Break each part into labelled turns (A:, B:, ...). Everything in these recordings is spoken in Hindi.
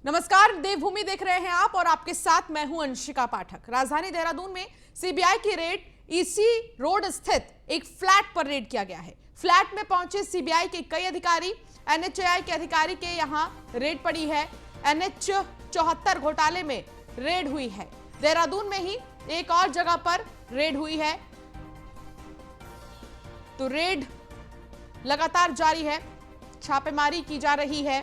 A: नमस्कार, देवभूमि देख रहे हैं आप और आपके साथ मैं हूं अंशिका पाठक। राजधानी देहरादून में सीबीआई की रेड ईसी रोड स्थित एक फ्लैट पर रेड किया गया है। फ्लैट में पहुंचे सीबीआई के कई अधिकारी, एनएचएआई के अधिकारी के यहां रेड पड़ी है। एनएच 74 घोटाले में रेड हुई है। देहरादून में ही एक और जगह पर रेड हुई है, तो रेड लगातार जारी है, छापेमारी की जा रही है।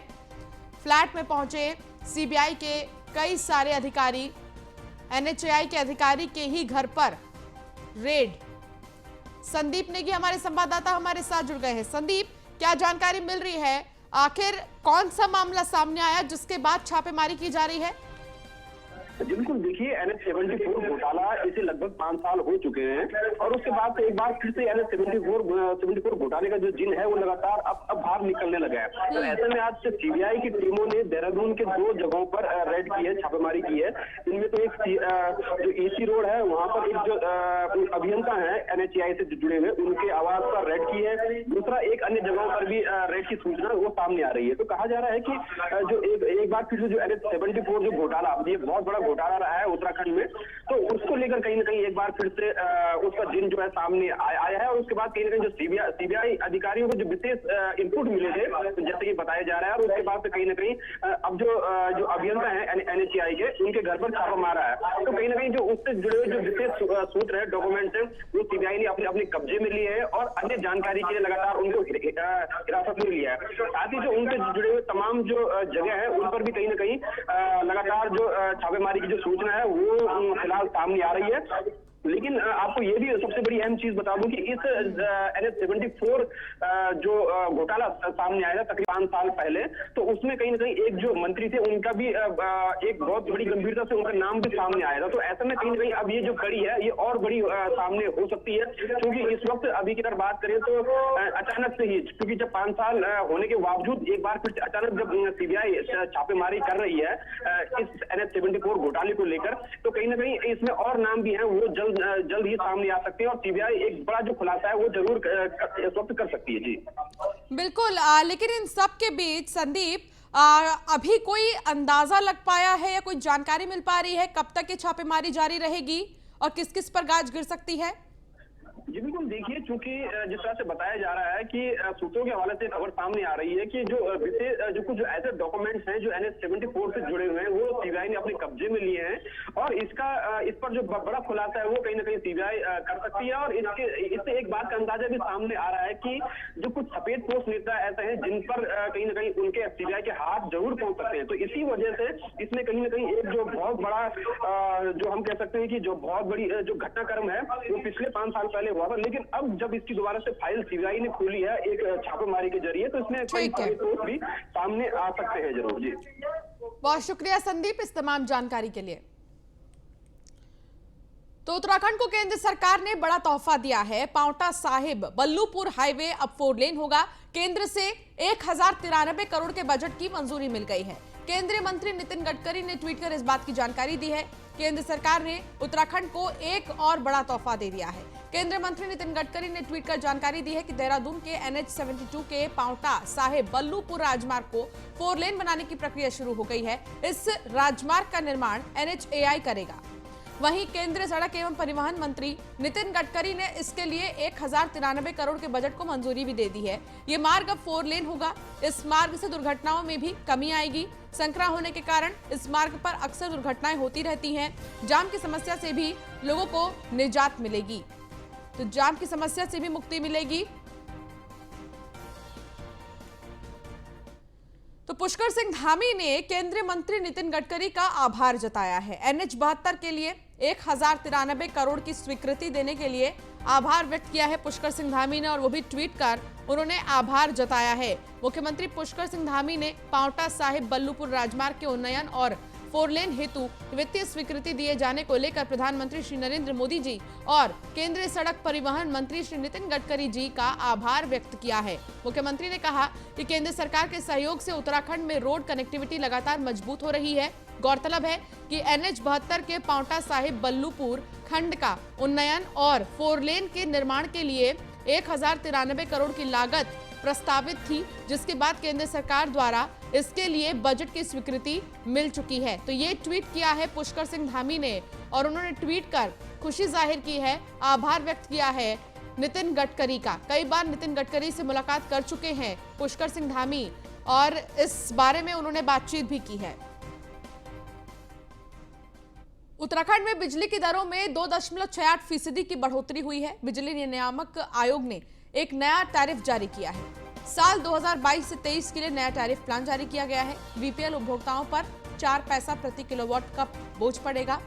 A: फ्लैट में पहुंचे सीबीआई के कई सारे अधिकारी, एनएचएआई के अधिकारी के ही घर पर रेड। संदीप नेगी हमारे संवाददाता हमारे साथ जुड़ गए हैं। संदीप, क्या जानकारी मिल रही है? आखिर कौन सा मामला सामने आया जिसके बाद छापेमारी की जा रही है?
B: बिल्कुल, देखिए NH 74 घोटाला इसे लगभग 5 साल हो चुके हैं और उसके बाद से एक बार फिर से NH 74 घोटाले का जो जिन है वो लगातार अब बाहर निकलने लगा है। तो ऐसे में आज सीबीआई की टीमों ने देहरादून के 2 जगहों पर रेड की है, छापेमारी की है। इनमें तो एक जो ईसी रोड है वहां पर एक जो अभियंता है NHAI से जुड़े हुए, उनके आवास पर रेड की है। दूसरा एक अन्य जगहों पर भी रेड की सूचना वो सामने आ रही है। तो कहा जा रहा है कि जो एक बार फिर से जो NH 74 जो घोटाला, ये बहुत बड़ा घोटाला रहा है उत्तराखंड में, तो उसको लेकर कहीं ना कहीं एक बार फिर से उसका जिन जो है सामने आया है। और उसके बाद कहीं ना कहीं जो सीबीआई अधिकारियों को जो विशेष इनपुट मिले थे, जैसे कि बताया जा रहा है, और उसके बाद से कहीं ना कहीं अब जो अभियंता है NHAI के, उनके घर पर छापा मारा है। तो कहीं ना कहीं जो उससे जुड़े हुए जो विशेष सूत्र है, डॉक्यूमेंट है, वो सीबीआई ने अपने कब्जे में लिए है और अन्य जानकारी के लिए लगातार उनको हिरासत में लिया है। साथ ही जो उनके जुड़े हुए तमाम जो जगह है उन पर भी कहीं ना कहीं लगातार जो छापेमारी की जो सूचना है वो फिलहाल सामने आ रही है। लेकिन आपको ये भी सबसे बड़ी अहम चीज बता दूं कि इस NH 74 जो घोटाला सामने आया था तकरीबन 5 साल पहले, तो उसमें कहीं ना कहीं एक जो मंत्री थे उनका भी एक बहुत बड़ी गंभीरता से उनका नाम भी सामने आया था। तो ऐसे में कहीं ना कहीं अब ये जो कड़ी है ये और बड़ी सामने हो सकती है, क्योंकि इस वक्त अभी की अगर बात करें तो अचानक से ही, क्योंकि जब 5 साल होने के बावजूद एक बार फिर अचानक जब सीबीआई छापेमारी कर रही है इस NH 74 घोटाले को लेकर, तो कहीं ना कहीं इसमें और नाम भी है वो जल्द ही सामने आ सकते हैं और सीबीआई एक बड़ा जो खुलासा है वो जरूर इस वक्त कर सकती है। जी
A: बिल्कुल, लेकिन इन सब के बीच संदीप, अभी कोई अंदाजा लग पाया है या कोई जानकारी मिल पा रही है कब तक ये छापेमारी जारी रहेगी और किस किस पर गाज गिर सकती है?
B: जी बिल्कुल, देखिए, चूंकि जिस तरह से बताया जा रहा है कि सूत्रों के हवाले से खबर सामने आ रही है कि जो कुछ ऐसे डॉक्यूमेंट्स हैं जो NH 74 से जुड़े हुए हैं वो सीबीआई ने अपने कब्जे में लिए हैं और इस पर जो बड़ा खुलासा है वो कहीं ना कहीं सीबीआई कर सकती है। और इससे एक बात का अंदाजा भी सामने आ रहा है कि जो कुछ सफेद पोस्ट नेता ऐसे हैं जिन पर कहीं ना कहीं उनके सीबीआई के हाथ जरूर पहुंच सकते हैं। तो इसी वजह से इसमें कहीं ना कहीं एक जो बहुत बड़ा जो हम कह सकते हैं कि जो बहुत बड़ी जो घटनाक्रम है वो पिछले 5 साल पहले हुआ था, लेकिन अब जब इसकी दोबारा से फाइल सीबीआई ने खोली है एक छापेमारी के जरिए, तो इसमें कई पोस्ट भी सामने आ सकते हैं जरूर। जी
A: बहुत शुक्रिया संदीप इस तमाम जानकारी के लिए। तो उत्तराखंड को केंद्र सरकार ने बड़ा तोहफा दिया है। पांवटा साहिब बल्लूपुर हाईवे अब 4 लेन होगा। केंद्र से 1093 करोड़ के बजट की मंजूरी मिल गई है। केंद्रीय मंत्री नितिन गडकरी ने ट्वीट कर इस बात की जानकारी दी है। केंद्र सरकार ने उत्तराखंड को एक और बड़ा तोहफा दे दिया है। केंद्रीय मंत्री नितिन गडकरी ने ट्वीट कर जानकारी दी है कि देहरादून के NH 72 के पांवटा साहिब बल्लूपुर राजमार्ग को 4 लेन बनाने की प्रक्रिया शुरू हो गई है। इस राजमार्ग का निर्माण NHAI करेगा। वहीं केंद्रीय सड़क एवं परिवहन मंत्री नितिन गडकरी ने इसके लिए 1093 करोड़ के बजट को मंजूरी भी दे दी है। ये मार्ग अब 4 लेन होगा। इस मार्ग से दुर्घटनाओं में भी कमी आएगी। संकरा होने के कारण इस मार्ग पर अक्सर दुर्घटनाएं होती रहती हैं। जाम की समस्या से भी लोगों को निजात मिलेगी, तो जाम की समस्या से भी मुक्ति मिलेगी। तो पुष्कर सिंह धामी ने केंद्रीय मंत्री नितिन गडकरी का आभार जताया है। NH 72 के लिए 1093 करोड़ की स्वीकृति देने के लिए आभार व्यक्त किया है पुष्कर सिंह धामी ने, और वो भी ट्वीट कर उन्होंने आभार जताया है। मुख्यमंत्री पुष्कर सिंह धामी ने पांवटा साहिब बल्लूपुर राजमार्ग के उन्नयन और 4 लेन हेतु वित्तीय स्वीकृति दिए जाने को लेकर प्रधानमंत्री श्री नरेंद्र मोदी जी और केंद्रीय सड़क परिवहन मंत्री श्री नितिन गडकरी जी का आभार व्यक्त किया है। मुख्यमंत्री ने कहा कि केंद्र सरकार के सहयोग से उत्तराखंड में रोड कनेक्टिविटी लगातार मजबूत हो रही है। गौरतलब है कि NH 72 के पांवटा साहिब बल्लूपुर खंड का उन्नयन और 4 लेन के निर्माण के लिए 1093 करोड़ की लागत प्रस्तावित थी, जिसके बाद केंद्र सरकार द्वारा इसके लिए बजट की स्वीकृति मिल चुकी है। तो ये ट्वीट किया है पुष्कर सिंह धामी ने और उन्होंने ट्वीट कर खुशी जाहिर की है, आभार व्यक्त किया है नितिन गडकरी का। कई बार नितिन गडकरी से मुलाकात कर चुके हैं पुष्कर सिंह धामी और इस बारे में उन्होंने बातचीत भी की है। उत्तराखंड में बिजली की दरों में 2.68% की बढ़ोतरी हुई है। बिजली नियामक आयोग ने एक नया टैरिफ जारी किया है। साल 2022 से 23 के लिए नया टैरिफ प्लान जारी किया गया है। बीपीएल उपभोक्ताओं पर 4 पैसा प्रति किलोवाट का बोझ पड़ेगा।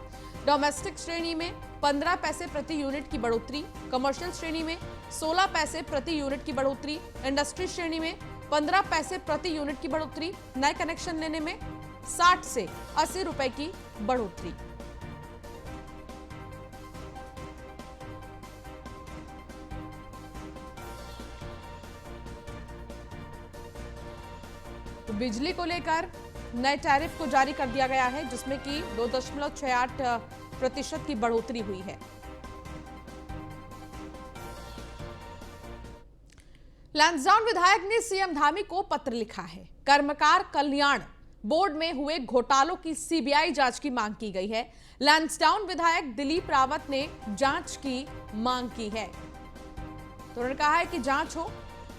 A: डोमेस्टिक श्रेणी में 15 पैसे प्रति यूनिट की बढ़ोतरी, कमर्शियल श्रेणी में 16 पैसे प्रति यूनिट की बढ़ोतरी, इंडस्ट्री श्रेणी में 15 पैसे प्रति यूनिट की बढ़ोतरी, नए कनेक्शन लेने में 60 से 80 रुपए की बढ़ोतरी। तो बिजली को लेकर नए टैरिफ को जारी कर दिया गया है, जिसमें कि 2.68% की बढ़ोतरी हुई है। लैंसडाउन विधायक ने सीएम धामी को पत्र लिखा है। कर्मकार कल्याण बोर्ड में हुए घोटालों की सीबीआई जांच की मांग की गई है। लैंसडाउन विधायक दिलीप रावत ने जांच की मांग की है। तो उन्होंने कहा है कि जांच हो,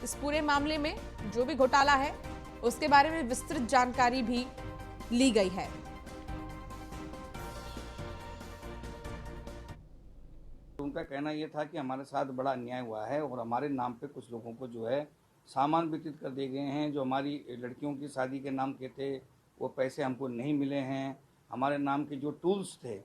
A: इस पूरे मामले में जो भी घोटाला है उसके बारे में विस्तृत जानकारी भी ली गई है।
C: उनका कहना यह था कि हमारे साथ बड़ा अन्याय हुआ है और हमारे नाम पे कुछ लोगों को जो है सामान वितरित कर दिए गए हैं। जो हमारी लड़कियों की शादी के नाम के थे वो पैसे हमको नहीं मिले हैं। हमारे नाम के जो टूल्स थे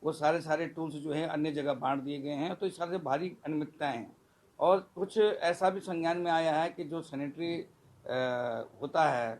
C: वो सारे टूल्स जो है अन्य जगह बांट दिए गए हैं। तो इस तरह से भारी अनियमितताएं हैं और कुछ ऐसा भी संज्ञान में आया है कि जो सैनिटरी होता है,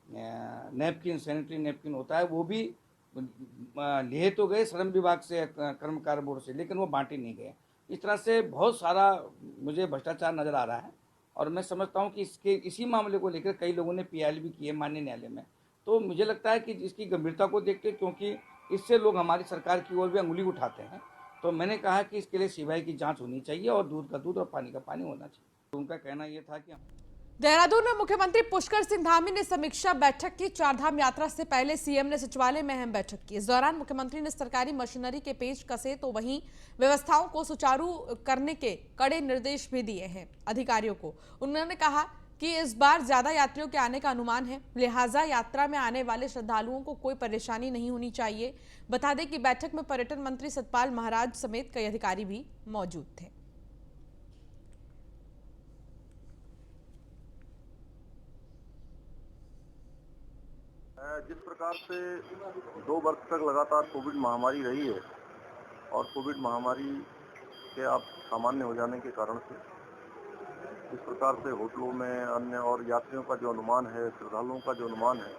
C: नैपकिन, सैनिटरी नैपकिन होता है, वो भी लिए तो गए श्रम विभाग से, कर्मकार बोर्ड से, लेकिन वो बांटे नहीं गए। इस तरह से बहुत सारा मुझे भ्रष्टाचार नज़र आ रहा है और मैं समझता हूँ कि इसी मामले को लेकर कई लोगों ने पीआईएल भी किए माननीय न्यायालय में। तो मुझे लगता है कि इसकी गंभीरता को देखते, क्योंकि इससे लोग हमारी सरकार की ओर भी अंगुली उठाते हैं, तो मैंने कहा कि इसके लिए सीबीआई की जाँच होनी चाहिए और दूध का दूध और पानी का पानी होना चाहिए। तो उनका कहना यह था कि
A: देहरादून में मुख्यमंत्री पुष्कर सिंह धामी ने समीक्षा बैठक की। चारधाम यात्रा से पहले सीएम ने सचिवालय में अहम बैठक की। इस दौरान मुख्यमंत्री ने सरकारी मशीनरी के पेच कसे तो वहीं व्यवस्थाओं को सुचारू करने के कड़े निर्देश भी दिए हैं अधिकारियों को। उन्होंने कहा कि इस बार ज्यादा यात्रियों के आने का अनुमान है, लिहाजा यात्रा में आने वाले श्रद्धालुओं को कोई परेशानी नहीं होनी चाहिए। बता दें कि बैठक में पर्यटन मंत्री सतपाल महाराज समेत कई अधिकारी भी मौजूद थे।
D: जिस प्रकार से 2 वर्ष तक लगातार कोविड महामारी रही है और कोविड महामारी के आप सामान्य हो जाने के कारण से जिस प्रकार से होटलों में अन्य और यात्रियों का जो अनुमान है, श्रद्धालुओं का जो अनुमान है,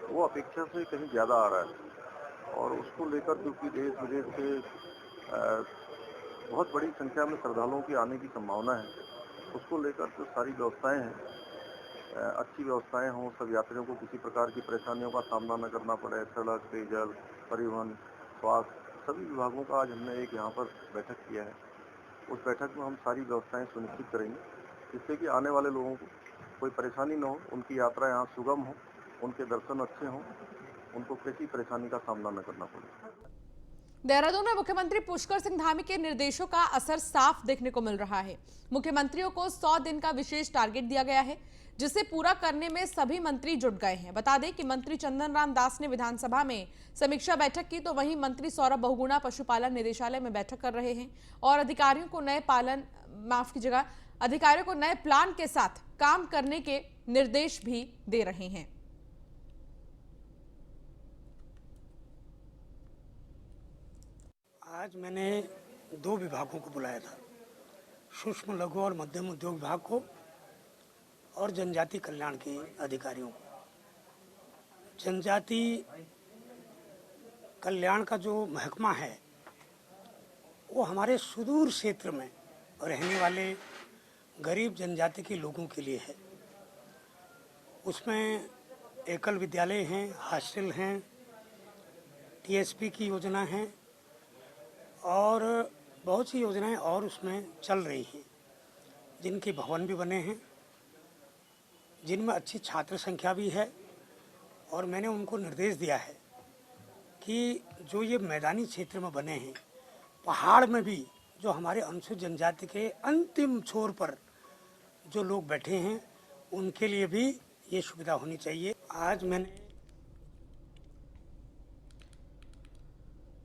D: वो अपेक्षा से कहीं ज़्यादा आ रहा है और उसको लेकर क्योंकि देश विदेश से बहुत बड़ी संख्या में श्रद्धालुओं के आने की संभावना है, उसको लेकर जो सारी व्यवस्थाएँ हैं, अच्छी व्यवस्थाएं हों, सब यात्रियों को किसी प्रकार की परेशानियों का सामना न करना पड़े। सड़क, पेयजल, परिवहन, स्वास्थ्य, सभी विभागों का आज हमने एक यहाँ पर बैठक किया है। उस बैठक में हम सारी व्यवस्थाएं सुनिश्चित करेंगे जिससे कि आने वाले लोगों को कोई परेशानी न हो, उनकी यात्रा यहाँ सुगम हो, उनके दर्शन अच्छे हों, उनको किसी परेशानी का सामना न करना पड़े।
A: देहरादून में मुख्यमंत्री पुष्कर सिंह धामी के निर्देशों का असर साफ देखने को मिल रहा है। मुख्यमंत्रियों को 100 दिन का विशेष टारगेट दिया गया है, जिसे पूरा करने में सभी मंत्री जुट गए हैं। बता दें कि मंत्री चंदन राम दास ने विधानसभा में समीक्षा बैठक की, तो वहीं मंत्री सौरभ बहुगुणा पशुपालन निदेशालय में बैठक कर रहे हैं और अधिकारियों को नए प्लान के साथ काम करने के निर्देश भी दे रहे हैं।
E: आज मैंने 2 विभागों को बुलाया था, सूक्ष्म लघु और मध्यम उद्योग विभाग को और जनजाति कल्याण के अधिकारियों को। जनजाति कल्याण का जो महकमा है वो हमारे सुदूर क्षेत्र में रहने वाले गरीब जनजाति के लोगों के लिए है। उसमें एकल विद्यालय हैं, हॉस्टल हैं, टीएसपी की योजना है और बहुत सी योजनाएं और उसमें चल रही हैं, जिनके भवन भी बने हैं, जिनमें अच्छी छात्र संख्या भी है और मैंने उनको निर्देश दिया है कि जो ये मैदानी क्षेत्र में बने हैं, पहाड़ में भी जो हमारे अनुसूचित जनजाति के अंतिम छोर पर जो लोग बैठे हैं उनके लिए भी ये सुविधा होनी चाहिए। आज मैंने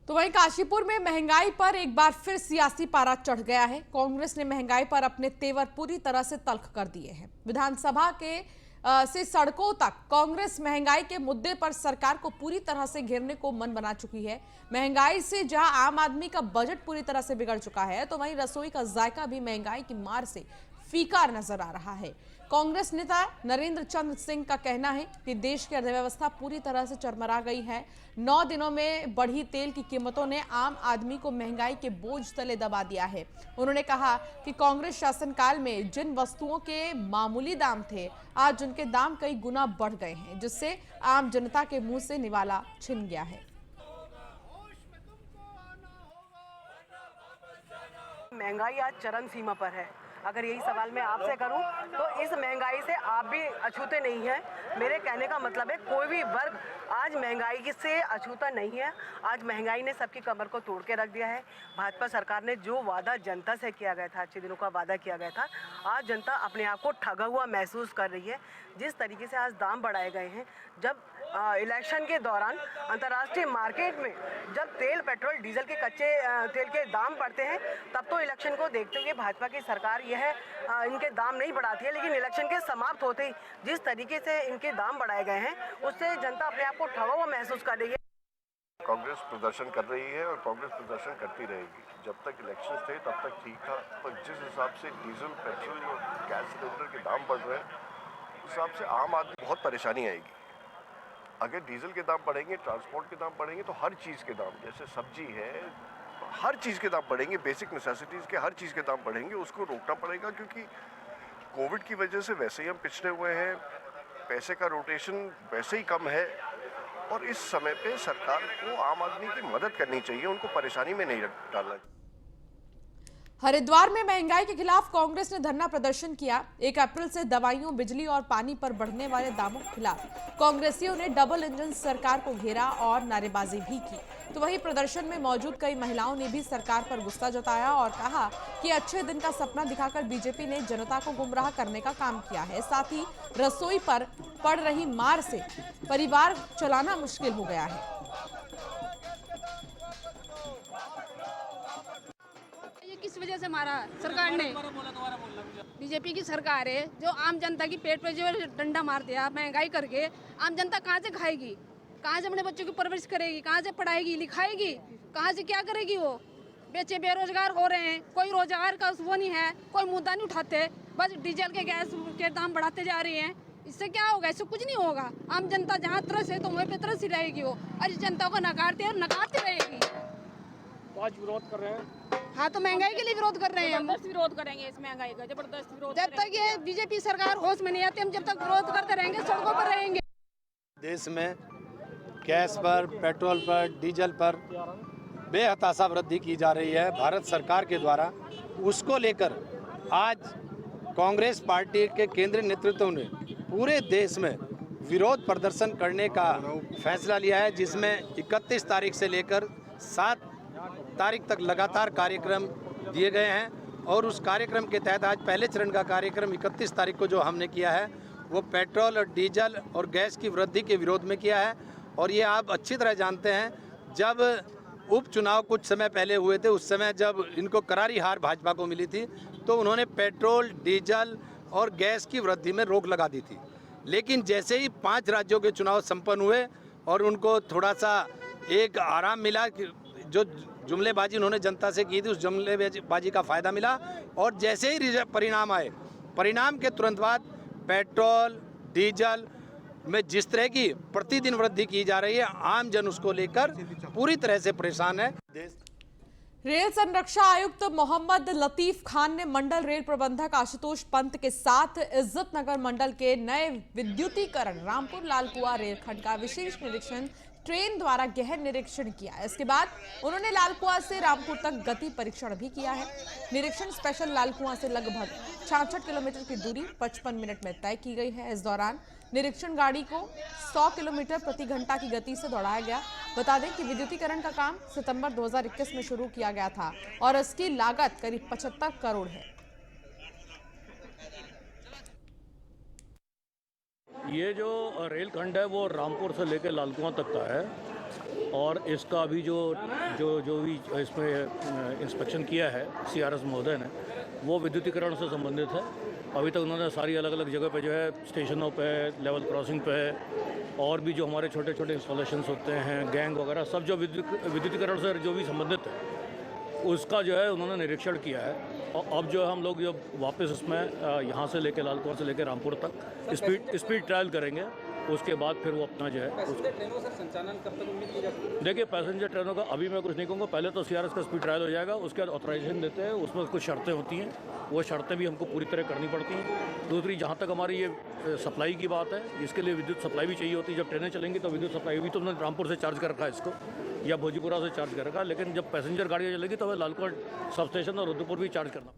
A: तो वहीं काशीपुर में महंगाई पर एक बार फिर सियासी पारा चढ़ गया है। कांग्रेस ने महंगाई पर अपने तेवर पूरी तरह से तल्ख कर दिए हैं। विधानसभा के से सड़कों तक कांग्रेस महंगाई के मुद्दे पर सरकार को पूरी तरह से घेरने को मन बना चुकी है। महंगाई से जहां आम आदमी का बजट पूरी तरह से बिगड़ चुका है, तो वहीं रसोई का जायका भी महंगाई की मार से फीका नजर आ रहा है। कांग्रेस नेता नरेंद्र चंद्र सिंह का कहना है कि देश की अर्थव्यवस्था पूरी तरह से चरमरा गई है। 9 दिनों में बढ़ी तेल की कीमतों ने आम आदमी को महंगाई के बोझ तले दबा दिया है। उन्होंने कहा कि कांग्रेस शासनकाल में जिन वस्तुओं के मामूली दाम थे, आज उनके दाम कई गुना बढ़ गए हैं, जिससे आम जनता के मुंह से निवाला छिन गया है।
F: महंगाई आज चरम सीमा पर है। अगर यही सवाल मैं आपसे करूं तो इस महंगाई से आप भी अछूते नहीं हैं। मेरे कहने का मतलब है कोई भी वर्ग आज महंगाई से अछूता नहीं है। आज महंगाई ने सबकी कमर को तोड़ के रख दिया है। भाजपा सरकार ने जो वादा जनता से किया गया था, अच्छे दिनों का वादा किया गया था, आज जनता अपने आप को ठगा हुआ महसूस कर रही है। जिस तरीके से आज दाम बढ़ाए गए हैं, जब इलेक्शन के दौरान अंतर्राष्ट्रीय मार्केट में जब तेल, पेट्रोल, डीजल के कच्चे तेल के दाम बढ़ते हैं, तब तो इलेक्शन को देखते हुए भाजपा की सरकार यह इनके दाम नहीं बढ़ाती है। लेकिन इलेक्शन के समाप्त होते ही जिस तरीके से इनके दाम बढ़ाए गए हैं, उससे जनता अपने आप को ठगा हुआ महसूस कर रही है।
D: कांग्रेस प्रदर्शन कर रही है और कांग्रेस प्रदर्शन करती रहेगी। जब तक इलेक्शन थे तब तक ठीक था, पर जिस हिसाब से डीजल, पेट्रोल और गैस सिलेंडर के दाम बढ़ रहे हैं, उस हिसाब से आम आदमी बहुत परेशानी आएगी। अगर डीजल के दाम बढ़ेंगे, ट्रांसपोर्ट के दाम बढ़ेंगे, तो हर चीज़ के दाम, जैसे सब्जी है, हर चीज़ के दाम बढ़ेंगे, बेसिक नेसेसिटीज़ के हर चीज़ के दाम बढ़ेंगे। उसको रोकना पड़ेगा, क्योंकि कोविड की वजह से वैसे ही हम पिछड़े हुए हैं, पैसे का रोटेशन वैसे ही कम है, और इस समय पे सरकार को आम आदमी की मदद करनी चाहिए, उनको परेशानी में नहीं डालना चाहिए।
A: हरिद्वार में महंगाई के खिलाफ कांग्रेस ने धरना प्रदर्शन किया। 1 अप्रैल से दवाइयों, बिजली और पानी पर बढ़ने वाले दामों के खिलाफ कांग्रेसियों ने डबल इंजन सरकार को घेरा और नारेबाजी भी की। तो वहीं प्रदर्शन में मौजूद कई महिलाओं ने भी सरकार पर गुस्सा जताया और कहा कि अच्छे दिन का सपना दिखाकर बीजेपी ने जनता को गुमराह करने का काम किया है। साथ ही रसोई पर पड़ रही मार से परिवार चलाना मुश्किल हो गया है।
G: किस वजह से मारा सरकार ने? बीजेपी की सरकार है जो आम जनता की पेट पे जो डंडा मार दिया महंगाई करके। आम जनता कहाँ से खाएगी, कहाँ से अपने बच्चों की परवरिश करेगी, कहाँ से पढ़ाएगी लिखाएगी, कहाँ से क्या करेगी? वो बच्चे बेरोजगार हो रहे हैं, कोई रोजगार का वो नहीं है, कोई मुद्दा नहीं उठाते, बस डीजल के गैस के दाम बढ़ाते जा रहे हैं। इससे क्या होगा? इससे कुछ नहीं होगा। आम जनता जहाँ तरस है तो वहीं पे तरस ही रहेगी वो, और इस जनता को नकारते और नकारते रहेगी।
H: आज विरोध कर रहे हैं।
G: हाँ, तो महंगाई के लिए विरोध कर रहे हैं। हम
I: विरोध करेंगे इस महंगाई का, जबरदस्त विरोध।
G: जब तक ये बीजेपी सरकार होश में नहीं आती, हम जब तक विरोध करते रहेंगे, सड़कों पर रहेंगे।
H: देश में गैस पर, पेट्रोल पर, डीजल पर बेहताशा वृद्धि की जा रही है भारत सरकार के द्वारा। उसको लेकर आज कांग्रेस पार्टी के केंद्रीय नेतृत्व ने पूरे देश में विरोध प्रदर्शन करने का फैसला लिया है, जिसमें 31 तारीख से लेकर 7 तारीख तक लगातार कार्यक्रम दिए गए हैं। और उस कार्यक्रम के तहत आज पहले चरण का कार्यक्रम 31 तारीख को जो हमने किया है, वो पेट्रोल और डीजल और गैस की वृद्धि के विरोध में किया है। और ये आप अच्छी तरह जानते हैं, जब उपचुनाव कुछ समय पहले हुए थे, उस समय जब इनको करारी हार भाजपा को मिली थी, तो उन्होंने पेट्रोल, डीजल और गैस की वृद्धि में रोक लगा दी थी। लेकिन जैसे ही 5 राज्यों के चुनाव संपन्न हुए और उनको थोड़ा सा एक आराम मिला, जो जुमलेबाजी उन्होंने जनता से की थी, उस जुमलेबाजी का फ़ायदा मिला। और जैसे ही परिणाम आए, परिणाम के तुरंत बाद पेट्रोल, डीजल में जिस तरह की प्रतिदिन वृद्धि की जा रही है, आम जन उसको लेकर पूरी तरह से परेशान है।
A: रेल संरक्षा आयुक्त मोहम्मद लतीफ खान ने मंडल रेल प्रबंधक आशुतोष पंत के साथ इज्जत नगर मंडल के नए विद्युतीकरण रामपुर लालकुआ रेलखंड का विशेष निरीक्षण ट्रेन द्वारा गहन निरीक्षण किया। इसके बाद उन्होंने लालकुआ से रामपुर तक गति परीक्षण भी किया है। निरीक्षण स्पेशल लालकुआ से लगभग 66 किलोमीटर की दूरी 55 मिनट में तय की गई है। इस दौरान निरीक्षण गाड़ी को 100 किलोमीटर प्रति घंटा की गति से दौड़ाया गया। बता दें कि विद्युतीकरण का काम सितंबर 2021 में शुरू किया गया था और इसकी लागत करीब 75 करोड़ है।
J: ये जो रेलखंड है वो रामपुर से लेकर लाल कुआं तक का है और इसका अभी जो भी इसमें इंस्पेक्शन किया है CRS महोदय ने, वो विद्युतीकरण से संबंधित है। अभी तक उन्होंने सारी अलग अलग जगह पे जो है स्टेशनों पे, लेवल क्रॉसिंग पे और भी जो हमारे छोटे छोटे इंस्टॉलेशंस होते हैं, गैंग वगैरह, सब जो विद्युतीकरण से जो भी संबंधित है उसका जो है उन्होंने निरीक्षण किया है। और अब जो हम लोग जब वापस इसमें यहाँ से लेकर लाल कुआं से लेकर रामपुर तक स्पीड ट्रायल करेंगे, उसके बाद फिर वो अपना जो है
C: ट्रेनों से संचालन कब तक उम्मीद की जा सकती है?
J: देखिए, पैसेंजर ट्रेनों का अभी मैं कुछ नहीं कहूँगा। पहले तो CRS का स्पीड ट्रायल हो जाएगा, उसके बाद ऑथराइजेशन देते हैं, उसमें कुछ शर्तें होती हैं, वो शर्तें भी हमको पूरी तरह करनी पड़ती हैं। दूसरी, जहाँ तक हमारी ये सप्लाई की बात है, इसके लिए विद्युत सप्लाई भी चाहिए होती है। जब ट्रेनें चलेंगी तो विद्युत सप्लाई भी, तो उन्होंने रामपुर से चार्ज कर रखा है इसको या भोजीपुरा से चार्ज कर रखा है, लेकिन जब पैसेंजर गाड़ियाँ चलेगी तो हमें लालकुआं सब स्टेशन और रुद्रपुर भी चार्ज करना।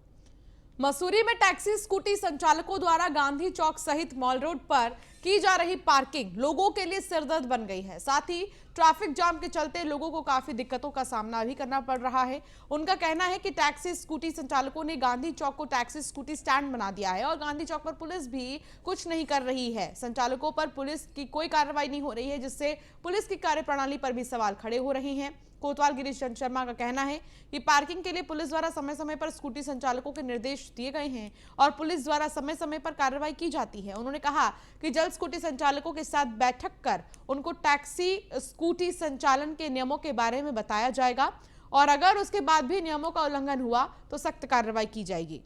A: मसूरी में टैक्सी स्कूटी संचालकों द्वारा गांधी चौक सहित मॉल रोड पर की जा रही पार्किंग लोगों के लिए सिरदर्द बन गई है। साथ ही ट्रैफिक जाम के चलते लोगों को काफी दिक्कतों का सामना भी करना पड़ रहा है। उनका कहना है कि टैक्सी स्कूटी संचालकों ने गांधी चौक को टैक्सी स्कूटी स्टैंड बना दिया है और गांधी चौक पर पुलिस भी कुछ नहीं कर रही है। संचालकों पर पुलिस की कोई कार्रवाई नहीं हो रही है, जिससे पुलिस की कार्यप्रणाली पर भी सवाल खड़े हो रहे हैं। कोतवाल गिरीश चंद्र शर्मा का कहना है कि पार्किंग के लिए पुलिस द्वारा समय समय पर स्कूटी संचालकों के निर्देश दिए गए हैं और पुलिस द्वारा समय समय पर कार्रवाई की जाती है। उन्होंने कहा कि जल्द स्कूटी संचालकों के साथ बैठक कर उनको टैक्सी स्कूटी संचालन के नियमों के बारे में बताया जाएगा और अगर उसके बाद भी नियमों का उल्लंघन हुआ तो सख्त कार्रवाई की जाएगी।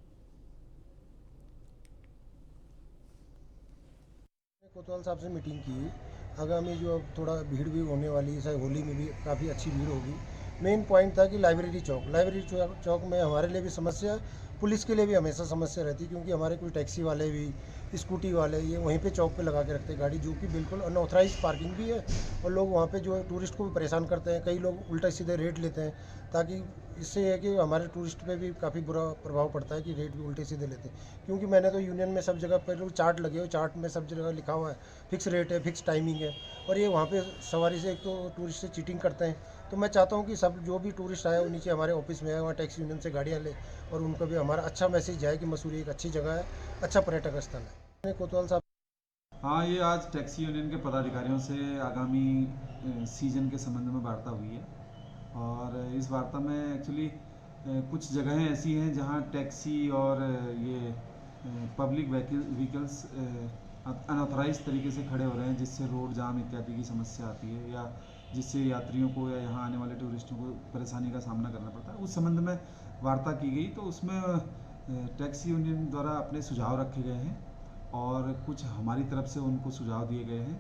K: कोतवाल साहब से मीटिंग की, आगामी जो अब थोड़ा भीड़ भी होने वाली है, शायद होली में भी काफ़ी अच्छी भीड़ होगी। मेन पॉइंट था कि लाइब्रेरी चौक में हमारे लिए भी समस्या, पुलिस के लिए भी हमेशा समस्या रहती, क्योंकि हमारे कुछ टैक्सी वाले भी, स्कूटी वाले ये वहीं पे चौक पे लगा के रखते हैं गाड़ी, जो कि बिल्कुल अनऑथराइज पार्किंग भी है और लोग वहाँ पे जो है टूरिस्ट को भी परेशान करते हैं। कई लोग उल्टा सीधे रेट लेते हैं, ताकि इससे है कि हमारे टूरिस्ट पे भी काफ़ी बुरा प्रभाव पड़ता है कि रेट भी उल्टे सीधे लेते हैं। क्योंकि मैंने तो यूनियन में सब जगह पर चार्ट लगे हो, चार्ट में सब जगह लिखा हुआ है फिक्स रेट है, फिक्स टाइमिंग है, और ये वहाँ पे सवारी से एक तो टूरिस्ट से चीटिंग करते हैं। तो मैं चाहता हूँ कि सब जो भी टूरिस्ट आए वो नीचे हमारे ऑफिस में आए, वहाँ टैक्सी यूनियन से गाड़ियाँ ले और उनको भी हमारा अच्छा मैसेज जाए कि मसूरी एक अच्छी जगह है, अच्छा पर्यटक स्थल है। कोतवाल साहब,
L: हाँ, ये आज टैक्सी यूनियन के पदाधिकारियों से आगामी सीजन के संबंध में वार्ता हुई है और इस वार्ता में एक्चुअली कुछ जगहें ऐसी हैं जहाँ टैक्सी और ये पब्लिक व्हीकल्स अनऑथराइज तरीके से खड़े हो रहे हैं, जिससे रोड जाम इत्यादि की समस्या आती है या जिससे यात्रियों को या यहाँ आने वाले टूरिस्टों को परेशानी का सामना करना पड़ता है। उस संबंध में वार्ता की गई, तो उसमें टैक्सी यूनियन द्वारा अपने सुझाव रखे गए हैं और कुछ हमारी तरफ से उनको सुझाव दिए गए हैं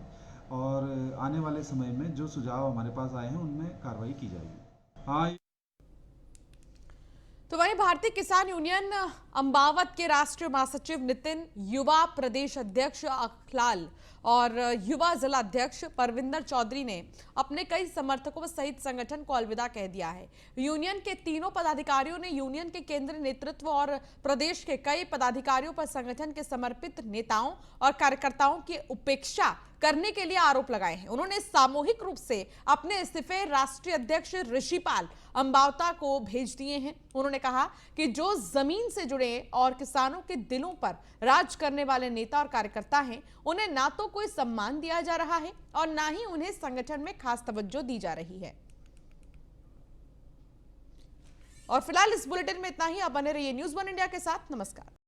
L: और आने वाले समय में जो सुझाव हमारे पास आए हैं उनमें कार्रवाई की जाएगी। हाँ,
A: तो वहीं भारतीय किसान यूनियन अम्बावत के राष्ट्रीय महासचिव नितिन, युवा प्रदेश अध्यक्ष अखलाल और युवा जिला अध्यक्ष परविंदर चौधरी ने अपने कई समर्थकों सहित संगठन को अलविदा कह दिया है। यूनियन के तीनों पदाधिकारियों ने यूनियन के केंद्रीय नेतृत्व और प्रदेश के कई पदाधिकारियों पर संगठन के समर्पित नेताओं और कार्यकर्ताओं की उपेक्षा करने के लिए आरोप लगाए हैं। उन्होंने सामूहिक रूप से अपने इस्तीफे राष्ट्रीय अध्यक्ष ऋषिपाल अंबावता को भेज दिए हैं। उन्होंने कहा कि जो जमीन से जुड़े और किसानों के दिलों पर राज करने वाले नेता और कार्यकर्ता हैं, उन्हें ना तो कोई सम्मान दिया जा रहा है और ना ही उन्हें संगठन में खास तवज्जो दी जा रही है। और फिलहाल इस बुलेटिन में इतना ही। आप बने रहिए न्यूज़ 1 इंडिया के साथ। नमस्कार।